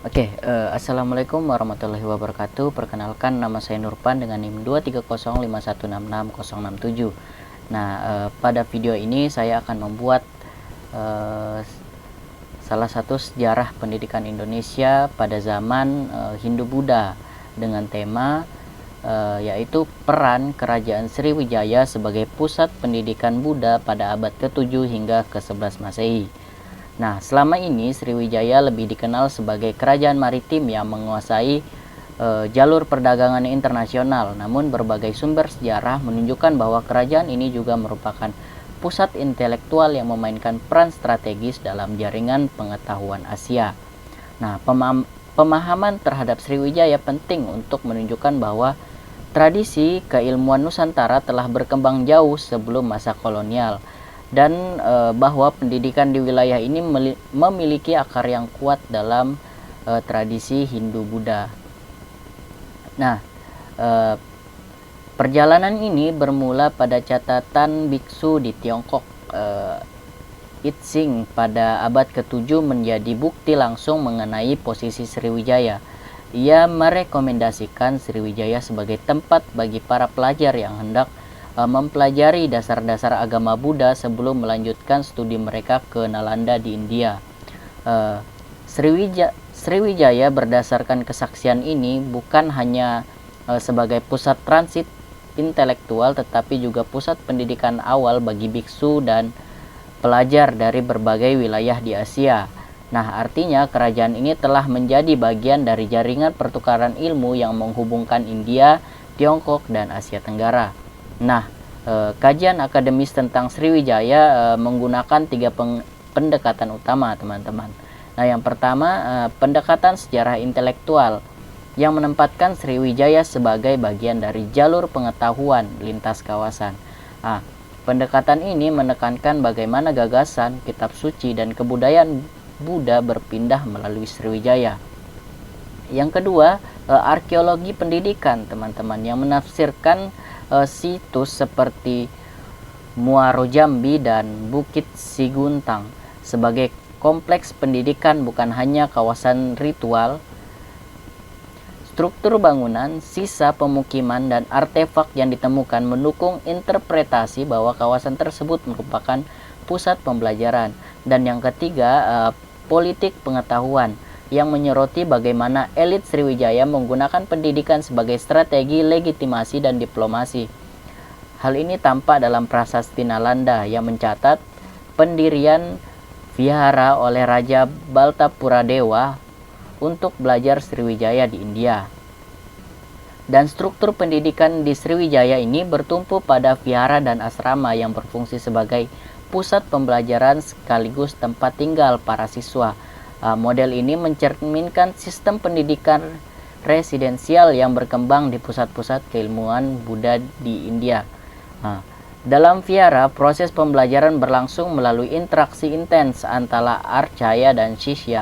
Assalamualaikum warahmatullahi wabarakatuh. Perkenalkan, nama saya Nurpan dengan NIM 23051666067. Pada video ini saya akan membuat salah satu sejarah pendidikan Indonesia pada zaman Hindu-Buddha dengan tema yaitu peran Kerajaan Sriwijaya sebagai pusat pendidikan Buddha pada abad ke-7 hingga ke-11 Masehi. Selama ini Sriwijaya lebih dikenal sebagai kerajaan maritim yang menguasai jalur perdagangan internasional. Namun berbagai sumber sejarah menunjukkan bahwa kerajaan ini juga merupakan pusat intelektual yang memainkan peran strategis dalam jaringan pengetahuan Asia. Pemahaman terhadap Sriwijaya penting untuk menunjukkan bahwa tradisi keilmuan Nusantara telah berkembang jauh sebelum masa kolonial, dan bahwa pendidikan di wilayah ini memiliki akar yang kuat dalam tradisi Hindu-Buddha. Perjalanan ini bermula pada catatan biksu di Tiongkok. Itsing pada abad ke-7 menjadi bukti langsung mengenai posisi Sriwijaya. Ia merekomendasikan Sriwijaya sebagai tempat bagi para pelajar yang hendak mempelajari dasar-dasar agama Buddha sebelum melanjutkan studi mereka ke Nalanda di India. Sriwijaya berdasarkan kesaksian ini bukan hanya sebagai pusat transit intelektual, tetapi juga pusat pendidikan awal bagi biksu dan pelajar dari berbagai wilayah di Asia. Artinya kerajaan ini telah menjadi bagian dari jaringan pertukaran ilmu yang menghubungkan India, Tiongkok, dan Asia Tenggara. Kajian akademis tentang Sriwijaya menggunakan 3 pendekatan utama, teman-teman. Yang pertama, pendekatan sejarah intelektual yang menempatkan Sriwijaya sebagai bagian dari jalur pengetahuan lintas kawasan. Pendekatan ini menekankan bagaimana gagasan, kitab suci, dan kebudayaan Buddha berpindah melalui Sriwijaya. Yang kedua, arkeologi pendidikan, teman-teman, yang menafsirkan situs seperti Muaro Jambi dan Bukit Siguntang sebagai kompleks pendidikan, bukan hanya kawasan ritual. Struktur bangunan, sisa pemukiman, dan artefak yang ditemukan mendukung interpretasi bahwa kawasan tersebut merupakan pusat pembelajaran. Dan yang ketiga, politik pengetahuan yang menyoroti bagaimana elit Sriwijaya menggunakan pendidikan sebagai strategi legitimasi dan diplomasi. Hal ini tampak dalam prasasti Nalanda yang mencatat pendirian vihara oleh Raja Baltapuradewa untuk belajar Sriwijaya di India. Dan struktur pendidikan di Sriwijaya ini bertumpu pada vihara dan asrama yang berfungsi sebagai pusat pembelajaran sekaligus tempat tinggal para siswa. Model ini mencerminkan sistem pendidikan residensial yang berkembang di pusat-pusat keilmuan Buddha di India. Dalam vihara, proses pembelajaran berlangsung melalui interaksi intens antara arcaya dan shishya.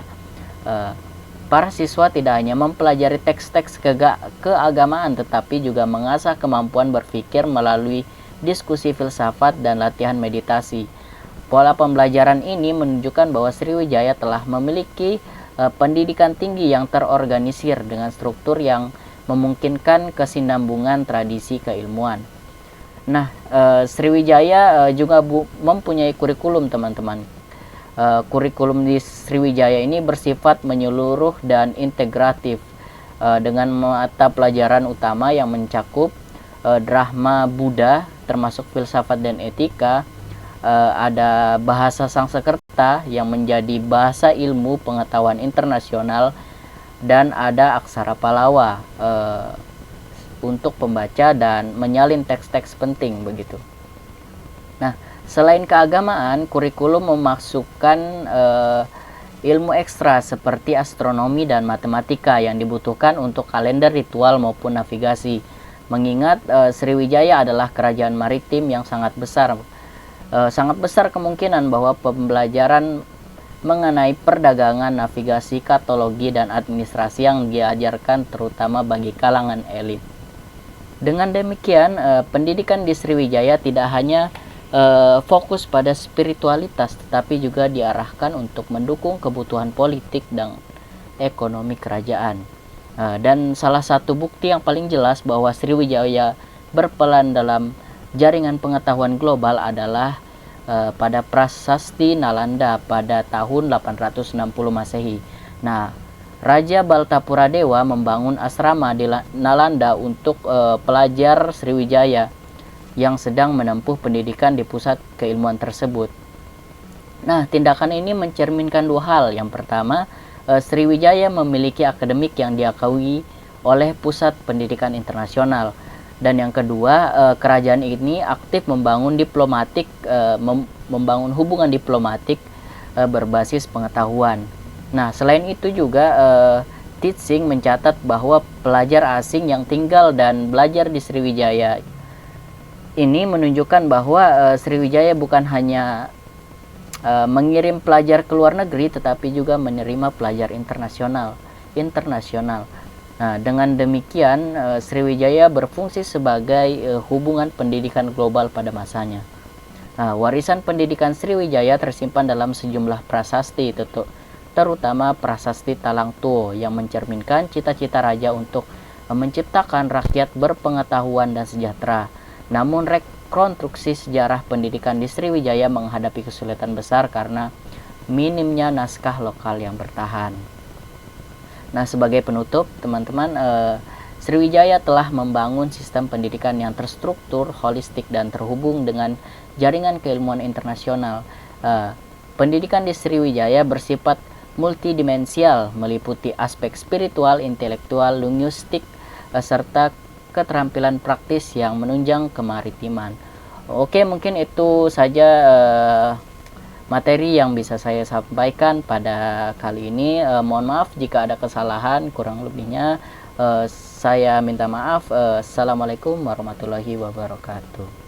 Para siswa tidak hanya mempelajari teks-teks keagamaan, tetapi juga mengasah kemampuan berpikir melalui diskusi filsafat dan latihan meditasi. Pola pembelajaran ini menunjukkan bahwa Sriwijaya telah memiliki pendidikan tinggi yang terorganisir dengan struktur yang memungkinkan kesinambungan tradisi keilmuan. Sriwijaya juga mempunyai kurikulum, teman-teman. Kurikulum di Sriwijaya ini bersifat menyeluruh dan integratif dengan mata pelajaran utama yang mencakup Dharma Buddha termasuk filsafat dan etika. Ada bahasa Sanskerta yang menjadi bahasa ilmu pengetahuan internasional, dan ada aksara Pallawa untuk pembaca dan menyalin teks-teks penting begitu. Selain keagamaan, kurikulum memasukkan ilmu ekstra seperti astronomi dan matematika yang dibutuhkan untuk kalender ritual maupun navigasi. Mengingat Sriwijaya adalah kerajaan maritim yang sangat besar kemungkinan bahwa pembelajaran mengenai perdagangan, navigasi, katalogi, dan administrasi yang diajarkan terutama bagi kalangan elit. Dengan demikian, pendidikan di Sriwijaya tidak hanya fokus pada spiritualitas, tetapi juga diarahkan untuk mendukung kebutuhan politik ekonomi kerajaan. Dan salah satu bukti yang paling jelas bahwa Sriwijaya berperan dalam jaringan pengetahuan global adalah pada Prasasti Nalanda pada tahun 860 Masehi. Nah, Raja Baltapuradewa membangun asrama di Nalanda untuk pelajar Sriwijaya yang sedang menempuh pendidikan di pusat keilmuan tersebut. Nah, tindakan ini mencerminkan dua hal. Yang pertama, Sriwijaya memiliki akademik yang diakui oleh pusat pendidikan internasional. Dan yang kedua, kerajaan ini aktif membangun membangun hubungan diplomatik berbasis pengetahuan. Nah, selain itu juga Titsing mencatat bahwa pelajar asing yang tinggal dan belajar di Sriwijaya ini menunjukkan bahwa Sriwijaya bukan hanya mengirim pelajar ke luar negeri, tetapi juga menerima pelajar internasional. Nah, dengan demikian Sriwijaya berfungsi sebagai hubungan pendidikan global pada masanya. Nah, warisan pendidikan Sriwijaya tersimpan dalam sejumlah prasasti, terutama prasasti Talangtuo yang mencerminkan cita-cita raja untuk menciptakan rakyat berpengetahuan dan sejahtera. Namun rekonstruksi sejarah pendidikan di Sriwijaya menghadapi kesulitan besar karena minimnya naskah lokal yang bertahan. Nah, sebagai penutup, teman-teman, Sriwijaya telah membangun sistem pendidikan yang terstruktur, holistik, dan terhubung dengan jaringan keilmuan internasional. Pendidikan di Sriwijaya bersifat multidimensial, meliputi aspek spiritual, intelektual, linguistik, serta keterampilan praktis yang menunjang kemaritiman. Oke, mungkin itu saja materi yang bisa saya sampaikan pada kali ini. Mohon maaf jika ada kesalahan, kurang lebihnya saya minta maaf. Assalamualaikum warahmatullahi wabarakatuh.